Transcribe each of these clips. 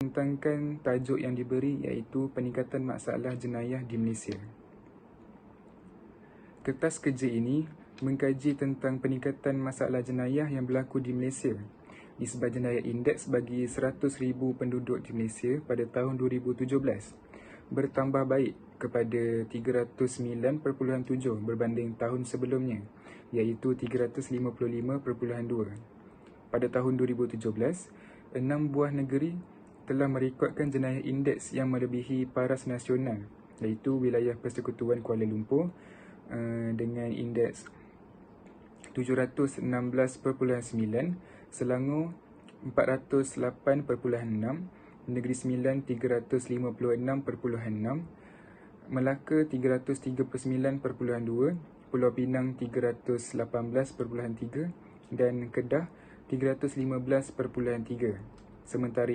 membentangkan tajuk yang diberi, iaitu peningkatan masalah jenayah di Malaysia. Kertas kerja ini mengkaji tentang peningkatan masalah jenayah yang berlaku di Malaysia. Nisbah jenayah indeks bagi 100,000 penduduk di Malaysia pada tahun 2017 bertambah baik kepada 309.7 berbanding tahun sebelumnya, iaitu 355.2. Pada tahun 2017, 6 buah negeri telah merekodkan jenayah indeks yang melebihi paras nasional, iaitu wilayah Persekutuan Kuala Lumpur dengan indeks 716.9, Selangor 408.6, Negeri Sembilan 356.6, Melaka 339.2, Pulau Pinang 318.3 dan Kedah 315.3. Sementara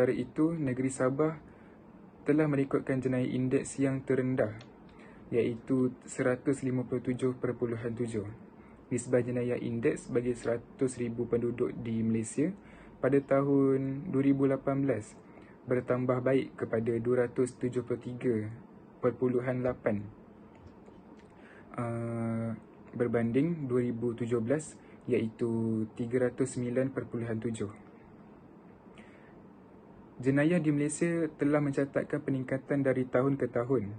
itu, negeri Sabah telah merekodkan jenayah indeks yang terendah, iaitu 157.7. Nisbah jenayah indeks bagi 100,000 penduduk di Malaysia pada tahun 2018 bertambah baik kepada 273.8 berbanding 2017, iaitu 309.7. Jenayah di Malaysia telah mencatatkan peningkatan dari tahun ke tahun.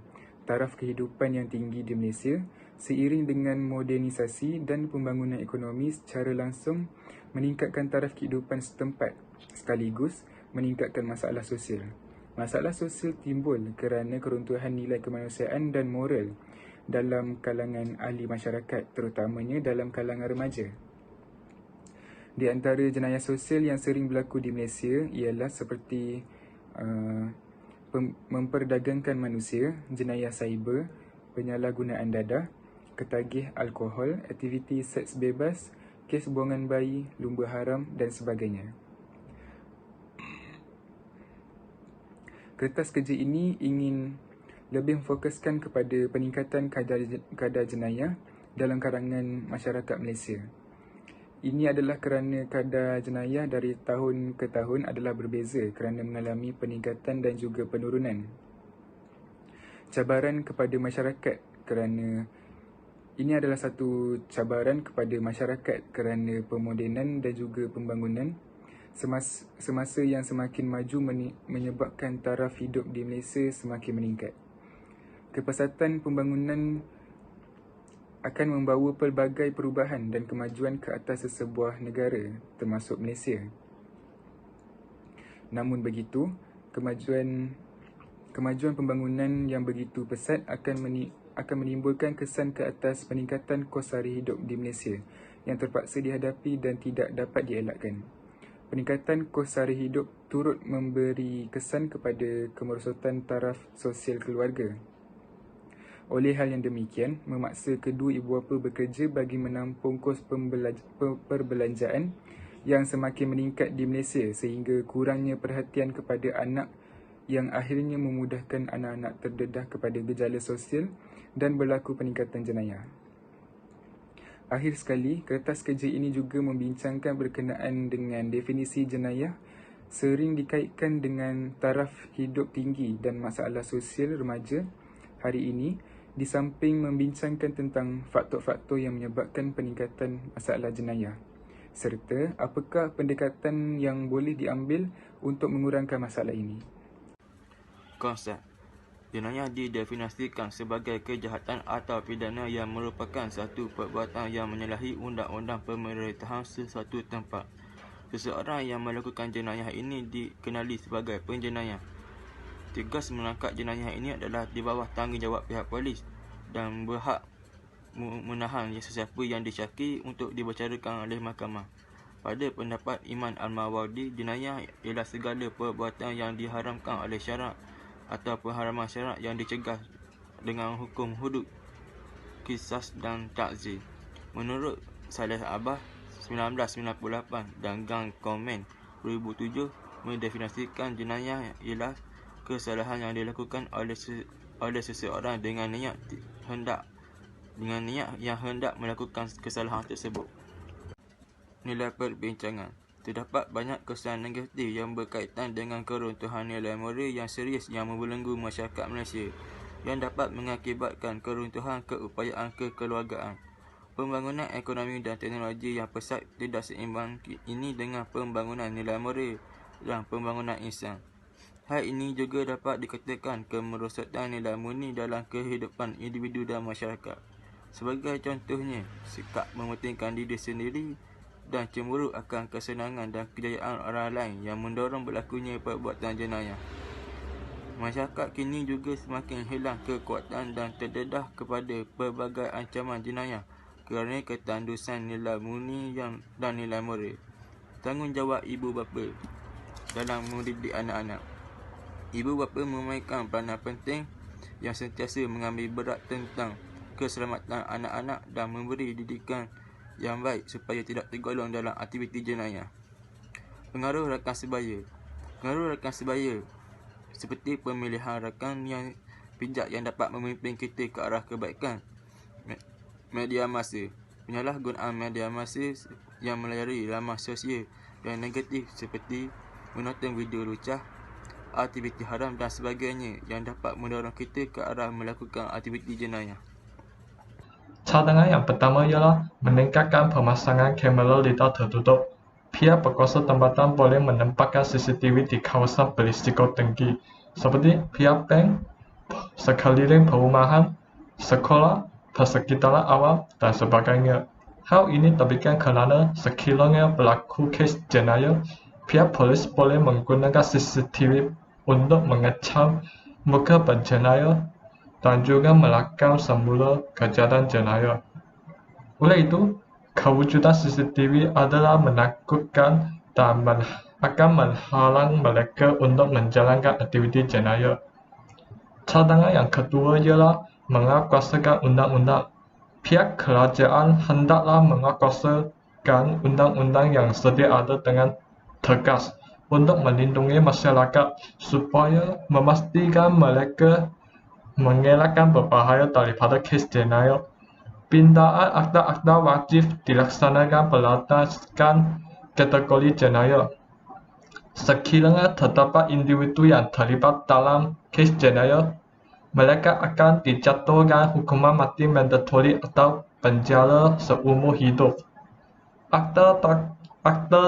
Taraf kehidupan yang tinggi di Malaysia seiring dengan modernisasi dan pembangunan ekonomi secara langsung meningkatkan taraf kehidupan setempat, sekaligus meningkatkan masalah sosial. Masalah sosial timbul kerana keruntuhan nilai kemanusiaan dan moral dalam kalangan ahli masyarakat, terutamanya dalam kalangan remaja. Di antara jenayah sosial yang sering berlaku di Malaysia ialah seperti memperdagangkan manusia, jenayah cyber, penyalahgunaan dadah, ketagih alkohol, aktiviti seks bebas, kes buangan bayi, lumba haram dan sebagainya. Kertas kerja ini ingin lebih memfokuskan kepada peningkatan kadar jenayah dalam kalangan masyarakat Malaysia. Ini adalah kerana kadar jenayah dari tahun ke tahun adalah berbeza kerana mengalami peningkatan dan juga penurunan. Cabaran kepada masyarakat kerana ini adalah satu cabaran kepada masyarakat kerana pemodenan dan juga pembangunan semasa yang semakin maju menyebabkan taraf hidup di Malaysia semakin meningkat. Kepesatan pembangunan akan membawa pelbagai perubahan dan kemajuan ke atas sesebuah negara, termasuk Malaysia. Namun begitu, kemajuan pembangunan yang begitu pesat akan menimbulkan kesan ke atas peningkatan kos sara hidup di Malaysia yang terpaksa dihadapi dan tidak dapat dielakkan. Peningkatan kos sara hidup turut memberi kesan kepada kemerosotan taraf sosial keluarga. Oleh hal yang demikian, memaksa kedua ibu bapa bekerja bagi menampung kos perbelanjaan yang semakin meningkat di Malaysia sehingga kurangnya perhatian kepada anak yang akhirnya memudahkan anak-anak terdedah kepada gejala sosial dan berlaku peningkatan jenayah. Akhir sekali, kertas kerja ini juga membincangkan berkenaan dengan definisi jenayah sering dikaitkan dengan taraf hidup tinggi dan masalah sosial remaja hari ini, di samping membincangkan tentang faktor-faktor yang menyebabkan peningkatan masalah jenayah, serta apakah pendekatan yang boleh diambil untuk mengurangkan masalah ini. Konsep jenayah didefinisikan sebagai kejahatan atau pidana yang merupakan satu perbuatan yang menyalahi undang-undang pemerintahan sesuatu tempat. Seseorang yang melakukan jenayah ini dikenali sebagai penjenayah. Tugas menangkap jenayah ini adalah di bawah tanggungjawab pihak polis dan berhak menahan sesiapa yang disyaki untuk dibicarakan oleh mahkamah. Pada pendapat Iman Al-Mawardi, jenayah ialah segala perbuatan yang diharamkan oleh syarak atau pengharaman syarak yang dicegah dengan hukum hudud, qisas dan ta'zir. Menurut Saleh Abah 1998 dan Gang Komen 2007, mendefinisikan jenayah ialah kesalahan yang dilakukan oleh seseorang dengan niat yang hendak melakukan kesalahan tersebut. Nilai perbincangan. terdapat banyak kesan negatif yang berkaitan dengan keruntuhan nilai moral yang serius yang membelenggu masyarakat Malaysia, yang dapat mengakibatkan keruntuhan keupayaan kekeluargaan, pembangunan ekonomi dan teknologi yang pesat tidak seimbang ini dengan pembangunan nilai moral dan pembangunan insan. Hal ini juga dapat dikatakan kemerosotan nilai murni dalam kehidupan individu dan masyarakat. Sebagai contohnya, sikap mementingkan diri sendiri dan cemburu akan kesenangan dan kejayaan orang lain yang mendorong berlakunya perbuatan jenayah. Masyarakat kini juga semakin hilang kekuatan dan terdedah kepada pelbagai ancaman jenayah kerana ketandusan nilai murni dan nilai moral. Tanggungjawab ibu bapa dalam mendidik anak-anak. Ibu bapa memainkan peranan penting yang sentiasa mengambil berat tentang keselamatan anak-anak dan memberi didikan yang baik supaya tidak tergolong dalam aktiviti jenayah. Pengaruh rakan sebaya. Pengaruh rakan sebaya seperti pemilihan rakan yang bijak yang dapat memimpin kita ke arah kebaikan. Media massa. Penyalahgunaan media massa yang melayari laman sosial yang negatif seperti menonton video lucah, aktiviti haram dan sebagainya yang dapat mendorong kita ke arah melakukan aktiviti jenayah. Cadangan yang pertama ialah meningkatkan pemasangan kamera lidar tertutup. Pihak berkuasa tempatan boleh menempatkan CCTV di kawasan berisiko tinggi, seperti pihak bank, sekeliling perumahan, sekolah, persekitaran awam, dan sebagainya. Hal ini terbikin kerana sekiranya berlaku kes jenayah, pihak polis boleh menggunakan CCTV untuk mengecam muka penjenayah dan juga melakukan semula kejadian jenayah. Oleh itu, kewujudan CCTV adalah menakutkan dan akan menghalang mereka untuk menjalankan aktiviti jenayah. Cadangan yang kedua ialah menguatkuasakan undang-undang. Pihak kerajaan hendaklah menguatkuasakan undang-undang yang sedia ada dengan tegas untuk melindungi masyarakat supaya memastikan mereka mengelakkan berbahaya daripada kes jenayah. Pindaan akta-akta wajib dilaksanakan berdasarkan kategori jenayah. Sekiranya terdapat individu yang terlibat dalam kes jenayah, mereka akan dijatuhkan hukuman mati mandatori atau penjara seumur hidup. Akta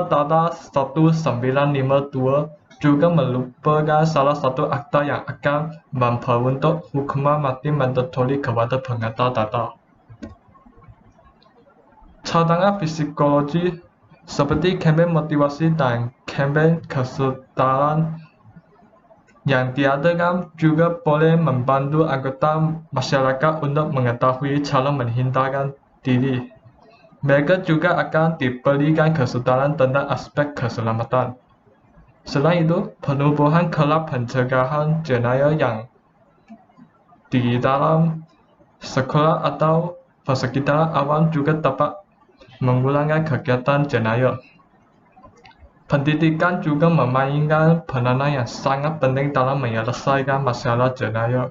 Tata 1952 juga merupakan salah satu akta yang akan memperuntuk hukuman mati mandatori kepada pengedar data. Cadangan psikologi seperti kempen motivasi dan kempen kesetaraan yang diadakan juga boleh membantu anggota masyarakat untuk mengetahui cara menghindarkan diri. Mereka juga akan diberikan kesedaran tentang aspek keselamatan. Selain itu, penubuhan kelab pencegahan jenayah yang di dalam sekolah atau persekitaran awam juga dapat mengurangi kegiatan jenayah. Pendidikan juga memainkan peranan yang sangat penting dalam menyelesaikan masalah jenayah.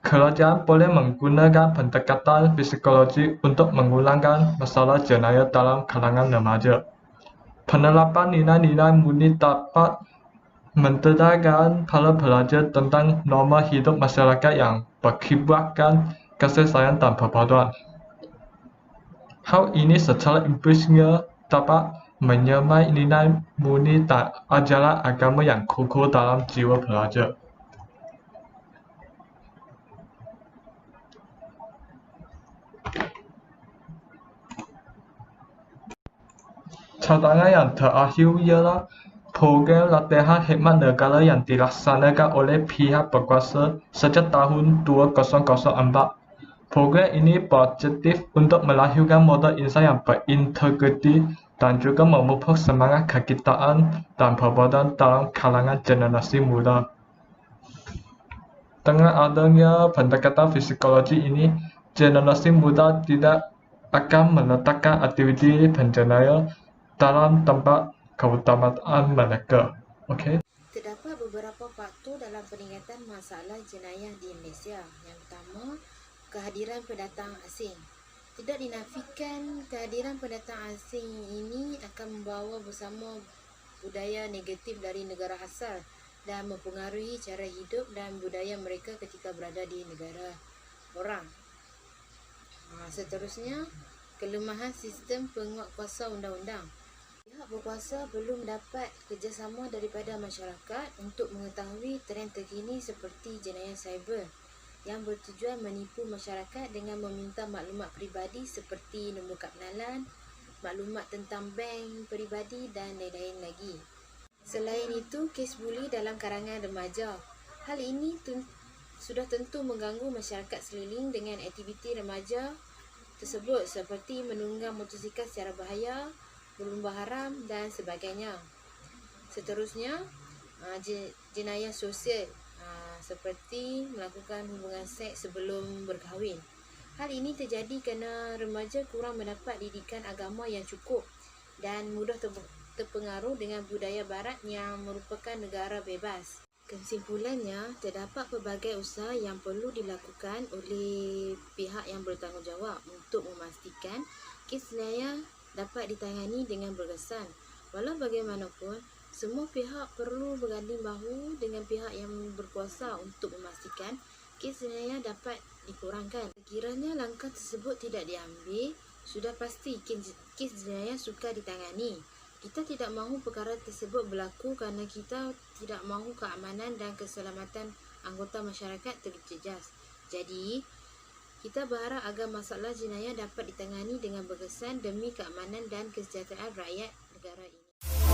Kerajaan boleh menggunakan pendekatan psikologi untuk mengurangi masalah jenayah dalam kalangan remaja. Penerapan nilai-nilai murni dapat mendedarkan para pelajar tentang norma hidup masyarakat yang berkibarkan kasih sayang dan persaudaraan. Hal ini secara implisitnya dapat menyemai nilai murni dan ajaran agama yang kukuh dalam jiwa pelajar. Cadangan yang terakhir ialah program latihan khidmat negara yang dilaksanakan oleh pihak berkuasa sejak tahun 2004. Program ini berobjektif untuk melahirkan model insan yang berintegriti dan juga memupuk semangat kekitaan dan perbuatan dalam kalangan generasi muda. Dengan adanya pendekatan psikologi ini, generasi muda tidak akan meletakkan aktiviti penjenayah dalam tempat keutamaan mereka. Okay? Terdapat beberapa faktor dalam peningkatan masalah jenayah di Malaysia. Yang pertama, kehadiran pendatang asing. Tidak dinafikan kehadiran pendatang asing ini akan membawa bersama budaya negatif dari negara asal dan mempengaruhi cara hidup dan budaya mereka ketika berada di negara orang. Seterusnya, kelemahan sistem penguatkuasa undang-undang. Pihak berkuasa belum dapat kerjasama daripada masyarakat untuk mengetahui trend terkini seperti jenayah cyber yang bertujuan menipu masyarakat dengan meminta maklumat peribadi seperti nombor kad pengenalan, maklumat tentang bank peribadi dan lain-lain lagi. Selain itu, kes buli dalam kalangan remaja. Hal ini sudah tentu mengganggu masyarakat sekeliling dengan aktiviti remaja tersebut seperti menunggang motosikal secara bahaya, berlumba haram dan sebagainya. Seterusnya, jenayah sosial seperti melakukan hubungan seks sebelum berkahwin. Hal ini terjadi kerana remaja kurang mendapat didikan agama yang cukup dan mudah terpengaruh dengan budaya barat yang merupakan negara bebas. Kesimpulannya, terdapat pelbagai usaha yang perlu dilakukan oleh pihak yang bertanggungjawab untuk memastikan kes jenayah dapat ditangani dengan berkesan. Walau bagaimanapun, semua pihak perlu berganding bahu dengan pihak yang berkuasa untuk memastikan kes jenayah dapat dikurangkan. Sekiranya langkah tersebut tidak diambil, sudah pasti kes jenayah sukar ditangani. Kita tidak mahu perkara tersebut berlaku kerana kita tidak mahu keamanan dan keselamatan anggota masyarakat terjejas. Jadi, kita berharap agar masalah jenayah dapat ditangani dengan berkesan demi keamanan dan kesejahteraan rakyat negara ini.